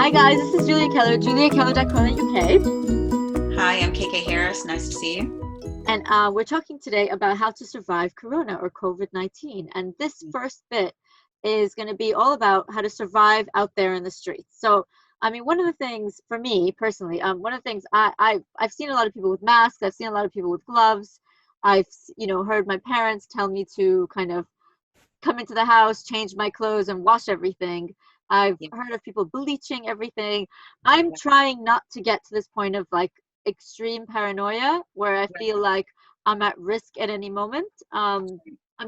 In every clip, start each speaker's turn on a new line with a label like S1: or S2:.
S1: Hi guys, this is Julia Keller, juliakeller.co.uk,
S2: Hi, I'm KK Harris. Nice to see you.
S1: and we're talking today about how to survive Corona or COVID-19. And this first bit is going to be all about how to survive out there in the streets. So, I mean, one of the things for me personally, one of the things I've seen a lot of people with masks. I've seen a lot of people with gloves. I've heard my parents tell me to kind of come into the house, change my clothes, and wash everything. I've
S2: Yeah.
S1: heard of people bleaching everything. I'm trying not to get to this point of like extreme paranoia where I feel like I'm at risk at any moment. I'm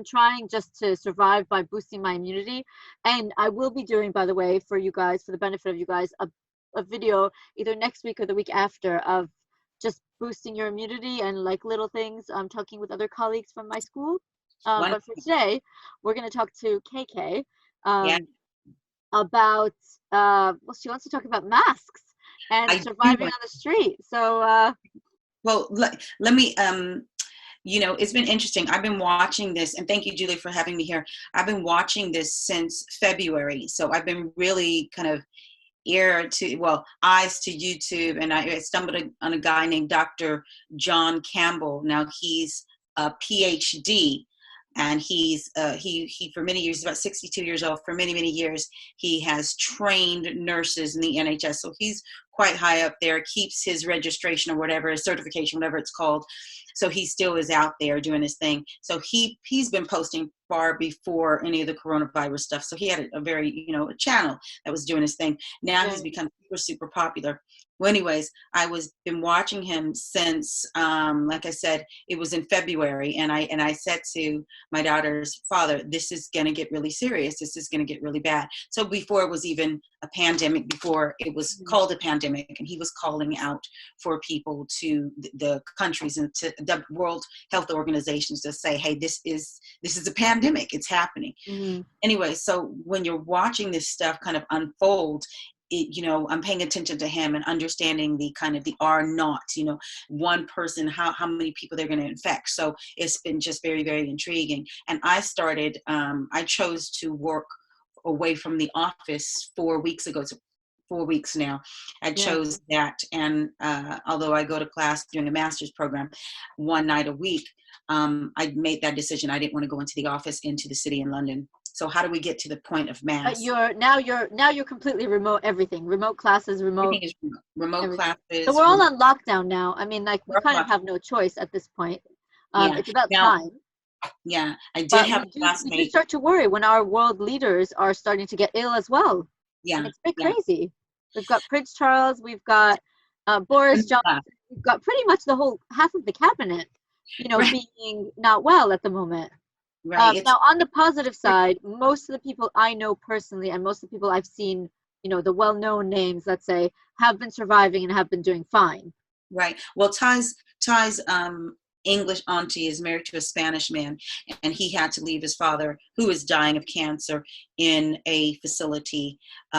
S1: trying just to survive by boosting my immunity. And I will be doing, by the way, for you guys, for the benefit of you guys, a video either next week or the week after of just boosting your immunity and like little things. I'm talking with other colleagues from my school. But for today, we're going to talk to KK
S2: Yeah,
S1: about, well, she wants to talk about masks and
S2: I do.
S1: surviving on the street. So,
S2: Well, let me, it's been interesting. I've been watching this, and thank you, Julie, for having me here. I've been watching this since February. So I've been really kind of eyes to YouTube, and I stumbled on a guy named Dr. John Campbell. Now he's a PhD. And he for many years, he's about 62 years old. For many years, he has trained nurses in the NHS. So he's quite high up there. Keeps his registration or whatever, his certification, whatever it's called. So he still is out there doing his thing. So he's been posting far before any of the coronavirus stuff. So he had a very a channel that was doing his thing. Now he's become super popular. Well, anyways, been watching him since, like I said, it was in February, and I said to my daughter's father, "This is going to get really serious. This is going to get really bad." So before it was even a pandemic, before it was called a pandemic, and he was calling out for people to the countries and to the World Health Organizations to say, "Hey, this is a pandemic. It's happening." Anyway, so when you're watching this stuff kind of unfold, I'm paying attention to him and understanding the kind of the R naught, one person, how many people they're going to infect. So it's been just very, very intriguing. And I chose to work away from the office 4 weeks ago. So 4 weeks now. I chose that. And although I go to class during a master's program one night a week, I made that decision. I didn't want to go into the office, into the city in London. So how do we get to the point of mass?
S1: But you're completely remote. Everything, remote classes, remote.
S2: Everything is remote classes.
S1: So we're all on lockdown now. I mean, like we kind of have no choice at this point. It's about time.
S2: Yeah, I did have a classmate.
S1: We do start to worry when our world leaders are starting to get ill as well.
S2: Yeah,
S1: and it's a bit crazy. We've got Prince Charles. We've got Boris Johnson. We've got pretty much the whole half of the cabinet, being not well at the moment.
S2: Right.
S1: Now, on the positive side, most of the people I know personally and most of the people I've seen, the well-known names, let's say, have been surviving and have been doing fine.
S2: Right. Well, Ty's English auntie is married to a Spanish man, and he had to leave his father, who is dying of cancer, in a facility,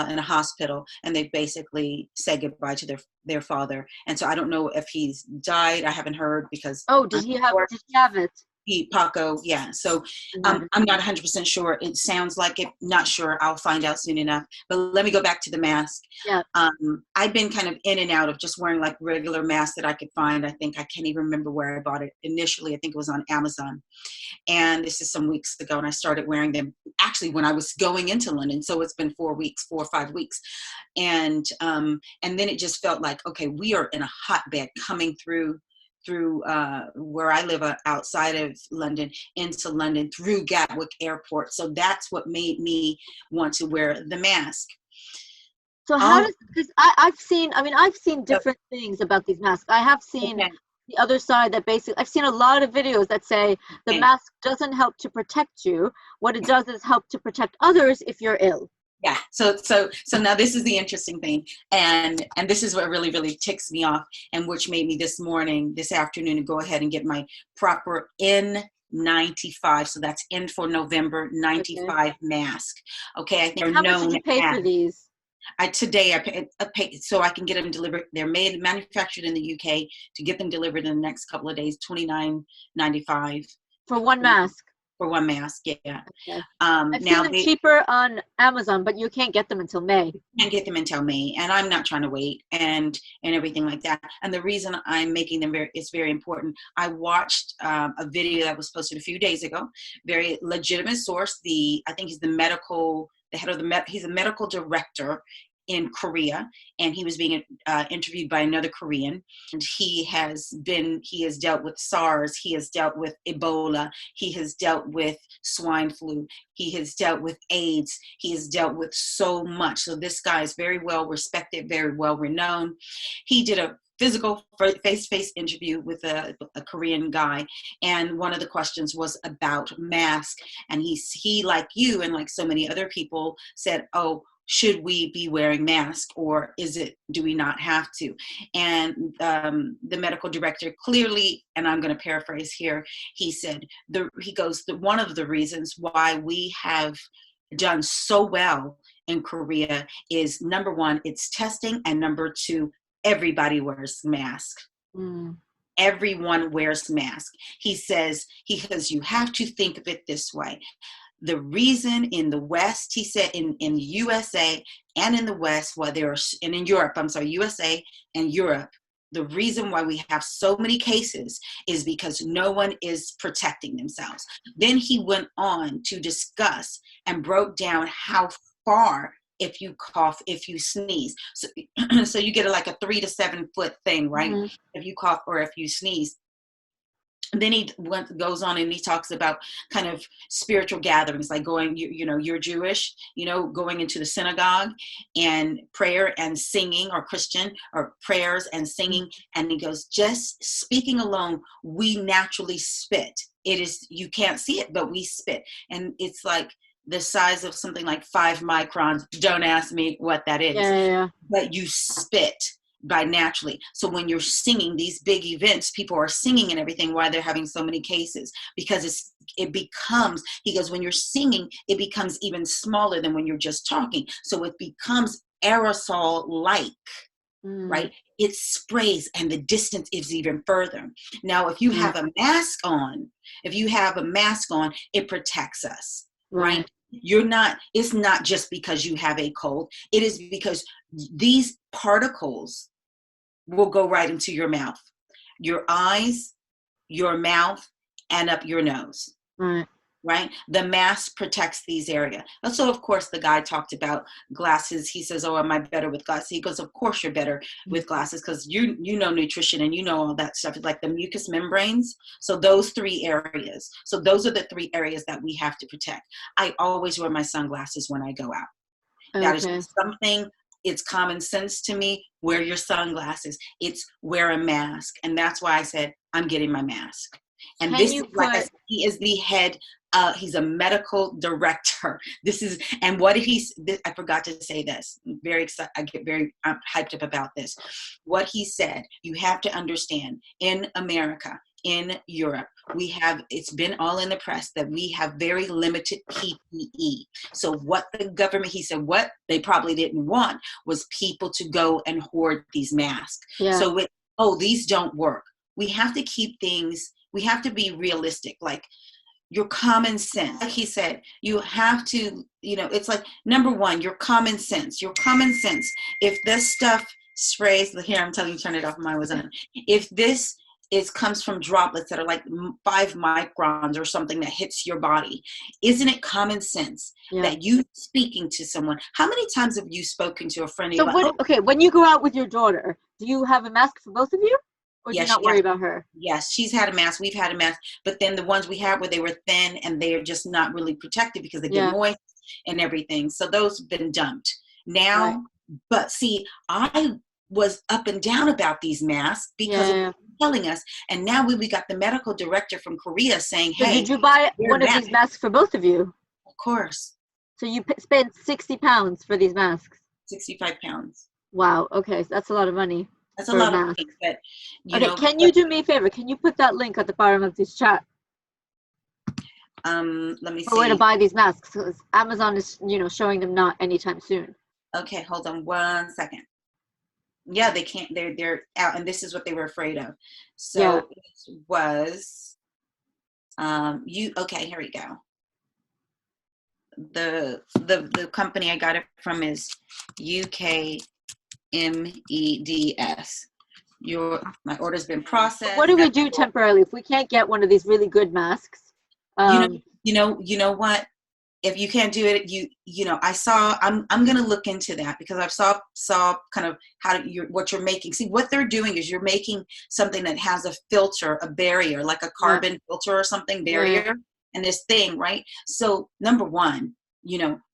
S2: in a hospital, and they basically said goodbye to their father. And so I don't know if he's died. I haven't heard because.
S1: Oh, did he have it?
S2: Paco, yeah. So I'm not 100% sure. It sounds like it. Not sure. I'll find out soon enough. But let me go back to the mask.
S1: Yeah.
S2: I've been kind of in and out of just wearing like regular masks that I could find. I think I can't even remember where I bought it initially. I think it was on Amazon. And this is some weeks ago, and I started wearing them actually when I was going into London. So it's been 4 or 5 weeks, and then it just felt like, okay, we are in a hotbed coming through where I live outside of London into London through Gatwick Airport. So that's what made me want to wear the mask.
S1: So because I've seen different things about these masks. I have seen the other side that basically, I've seen a lot of videos that say the mask doesn't help to protect you. What it does is help to protect others if you're ill.
S2: Yeah. So now this is the interesting thing. And this is what really, really ticks me off, and which made me this afternoon, to go ahead and get my proper N95. So that's N for November 95 mask. Okay. I think
S1: how much did you pay for these?
S2: Today I paid so I can get them delivered. They're manufactured in the UK. To get them delivered in the next couple of days, $29.95
S1: for one mask.
S2: For one mask, yeah.
S1: Okay. I've seen
S2: Now
S1: them
S2: they
S1: cheaper on Amazon, but you can't get them until May.
S2: can't get them until May, and I'm not trying to wait and everything like that. And the reason I'm making them it's very important. I watched a video that was posted a few days ago, very legitimate source. I think he's the head of he's a medical director in Korea, and he was being interviewed by another Korean. And he has dealt with SARS, he has dealt with Ebola, he has dealt with swine flu, he has dealt with AIDS, he has dealt with so much. So this guy is very well respected, very well renowned. He did a physical face-to-face interview with a Korean guy, and one of the questions was about mask, and he like you and like so many other people said, oh, should we be wearing masks, or do we not have to? And the medical director clearly, and I'm going to paraphrase here, he said, one of the reasons why we have done so well in Korea is, number one, it's testing, and number two, everybody wears masks.
S1: Mm.
S2: Everyone wears masks. He says, you have to think of it this way. The reason in the West, he said, in USA and in the West, and in Europe, USA and Europe, the reason why we have so many cases is because no one is protecting themselves. Then he went on to discuss and broke down how far, if you cough, if you sneeze. So you get like a 3 to 7 foot thing, right?
S1: Mm-hmm.
S2: If you cough or if you sneeze. Then he goes on and he talks about kind of spiritual gatherings, like going, you're Jewish, going into the synagogue and prayer and singing, or Christian, or prayers and singing. And he goes, just speaking alone, we naturally spit. You can't see it, but we spit. And it's like the size of something like 5 microns. Don't ask me what that is.
S1: Yeah.
S2: But you spit by naturally. So when you're singing these big events, people are singing and everything, why they're having so many cases, because it becomes, he goes, when you're singing, it becomes even smaller than when you're just talking. So it becomes aerosol-like, right? It sprays, and the distance is even further. Now, if you have a mask on, it protects us, right? It's not just because you have a cold. It is because these particles will go right into your mouth, your eyes, your mouth, and up your nose. Right? The mask protects these areas. So, of course, the guy talked about glasses. He says, oh, am I better with glasses? He goes, of course you're better with glasses, because you know nutrition and you know all that stuff. It's like the mucous membranes. So those 3 areas. So those are the 3 areas that we have to protect. I always wear my sunglasses when I go out. That is something, it's common sense to me. Wear your sunglasses. It's wear a mask. And that's why I said, I'm getting my mask. And like I said, he is the head, he's a medical director. I forgot to say this. I'm very excited. I get very hyped up about this. What he said, you have to understand, in America, in Europe, it's been all in the press that we have very limited PPE. So what the government, he said, what they probably didn't want was people to go and hoard these masks.
S1: Yeah.
S2: So these don't work. We have to keep things, we have to be realistic, like your common sense. Like he said, you have to, it's like, number one, your common sense. If this stuff sprays, here, I'm telling you, turn it off, mine was on. If this comes from droplets that are like 5 microns or something that hits your body, isn't it common sense that you speaking to someone? How many times have you spoken to a friend?
S1: So when you go out with your daughter, do you have a mask for both of you? Or do you not worry about her?
S2: Yes, she's had a mask. We've had a mask. But then the ones we had where they were thin and they are just not really protected because they get moist and everything. So those have been dumped. Now, but see, I was up and down about these masks because of telling us. And now we got the medical director from Korea saying, hey.
S1: So did you buy one of these masks for both of you?
S2: Of course.
S1: So you spent 60 pounds for these masks?
S2: 65 pounds.
S1: Wow. Okay. So that's a lot of money.
S2: That's a lot of money. But,
S1: can you do me a favor? Can you put that link at the bottom of this chat?
S2: Let me see.
S1: For where to buy these masks, because Amazon is, showing them not anytime soon.
S2: Okay, hold on 1 second. Yeah, they can't. They're out, and this is what they were afraid of. So it was Okay, here we go. The company I got it from is UKMEDS. My order's been processed.
S1: What do we do temporarily if we can't get one of these really good masks?
S2: You know what? If you can't do it, I'm going to look into that, because I saw kind of what you're making. See, what they're doing is you're making something that has a filter, a barrier, like a carbon filter or something, barrier, and this thing, right? So number one,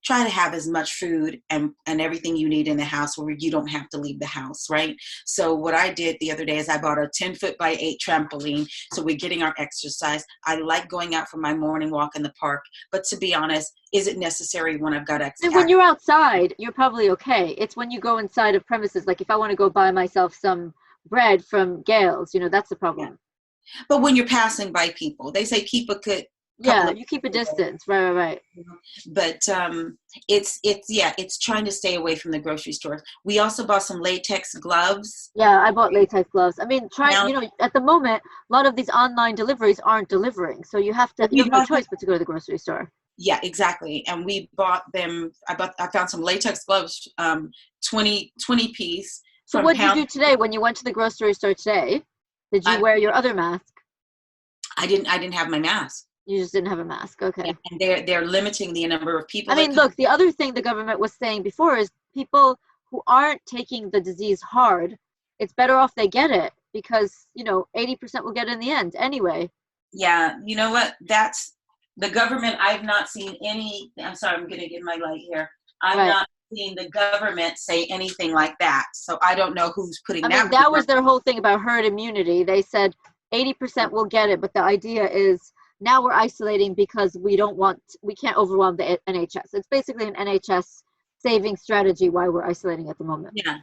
S2: try to have as much food and everything you need in the house where you don't have to leave the house, right? So what I did the other day is I bought a 10-foot by 8 trampoline. So we're getting our exercise. I like going out for my morning walk in the park, but to be honest, is it necessary when I've got exercise?
S1: When you're outside, you're probably okay. It's when you go inside of premises, like if I want to go buy myself some bread from Gail's, that's the problem.
S2: Yeah. But when you're passing by people, they say keep a good
S1: you keep a distance, right.
S2: But it's trying to stay away from the grocery stores. We also bought some latex gloves.
S1: Yeah, I bought latex gloves. I mean, at the moment, a lot of these online deliveries aren't delivering, so you have no choice but to go to the grocery store.
S2: Yeah, exactly. And we bought them. I found some latex gloves, 20 piece.
S1: So what did you do today when you went to the grocery store today? Did you wear your other mask?
S2: I didn't have my mask.
S1: You just didn't have a mask. Okay.
S2: And they're limiting the number of people.
S1: I mean, look, the other thing the government was saying before is people who aren't taking the disease hard, it's better off they get it, because 80% will get it in the end anyway.
S2: Yeah, you know what? That's the government. I've not seen any. I'm sorry, I'm going to get my light here. I've not seen the government say anything like that. So I don't know who's putting that.
S1: I mean, that was their whole thing about herd immunity. They said 80% will get it, but the idea is now we're isolating because we can't overwhelm the NHS. It's basically an NHS saving strategy why we're isolating at the moment.
S2: Yeah,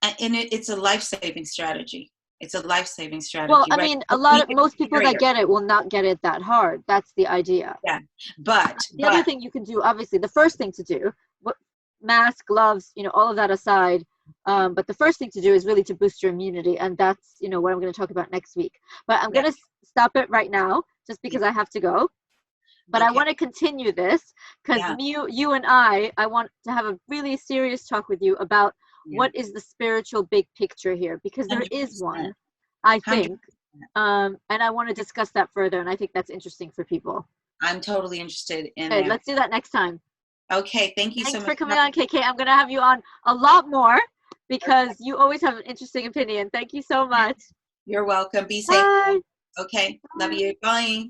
S2: and it's a life-saving strategy. It's a life-saving strategy.
S1: Well, I mean, most people that get it will not get it that hard. That's the idea.
S2: Yeah, but
S1: the other thing you can do, obviously, the first thing to do, mask, gloves, all of that aside, but the first thing to do is really to boost your immunity, and that's what I'm going to talk about next week. But I'm going to stop it right now just because I have to go. But I want to continue this because you and I want to have a really serious talk with you about what is the spiritual big picture here, because there 100%. Is one, I think. And I want to discuss that further, and I think that's interesting for people.
S2: I'm totally interested in
S1: that. Let's do that next time.
S2: Okay, thank you so much.
S1: Thanks for coming on, KK. I'm going to have you on a lot more because you always have an interesting opinion. Thank you so much.
S2: You're welcome. Be safe.
S1: Bye.
S2: Okay, love you. Bye.